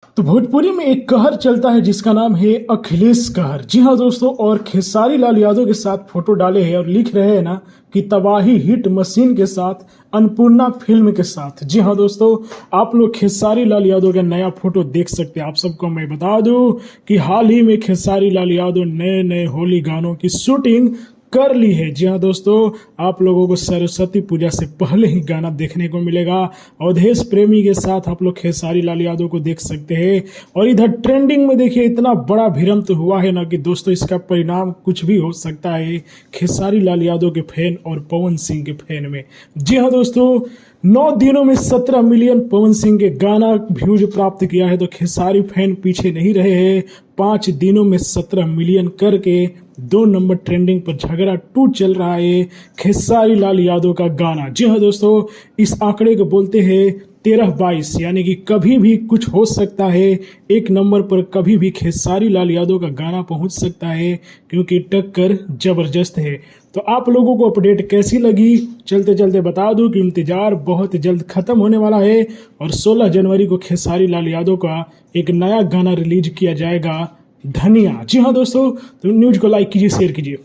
तो भोजपुरी में एक कहर चलता है जिसका नाम है अखिलेश कहर। जी हाँ दोस्तों, और खेसारी लाल यादव के साथ फोटो डाले हैं और लिख रहे हैं ना कि तबाही हिट मशीन के साथ, अन्नपूर्णा फिल्म के साथ। जी हाँ दोस्तों, आप लोग खेसारी लाल यादव का नया फोटो देख सकते हैं। आप सबको मैं बता दूं कि हाल ही में खेसारी लाल यादव नए नए होली गानों की शूटिंग कर ली है। जी हाँ दोस्तों, आप लोगों को सरस्वती पूजा से पहले ही गाना देखने को मिलेगा। अवधेश प्रेमी के साथ आप लोग खेसारी लाल यादव को देख सकते हैं। और इधर ट्रेंडिंग में देखिए इतना बड़ा भिरम तो हुआ है ना कि दोस्तों इसका परिणाम कुछ भी हो सकता है खेसारी लाल यादव के फैन और पवन सिंह के फैन में। जी हाँ दोस्तों, 9 दिनों में 17 मिलियन पवन सिंह के गाना व्यूज प्राप्त किया है, तो खेसारी फैन पीछे नहीं रहे हैं। 5 दिनों में 17 मिलियन करके 2 नंबर ट्रेंडिंग पर झगड़ा 2 चल रहा है खेसारी लाल यादव का गाना। जी हाँ दोस्तों, इस आंकड़े को बोलते हैं 13-22, यानी कि कभी भी कुछ हो सकता है। 1 नंबर पर कभी भी खेसारी लाल यादव का गाना पहुंच सकता है, क्योंकि टक्कर जबरदस्त है। तो आप लोगों को अपडेट कैसी लगी, चलते चलते बता दूं कि इंतजार बहुत जल्द खत्म होने वाला है और 16 जनवरी को खेसारी लाल यादव का एक नया गाना रिलीज किया जाएगा, धनिया। जी हाँ दोस्तों, तो न्यूज को लाइक कीजिए, शेयर कीजिए।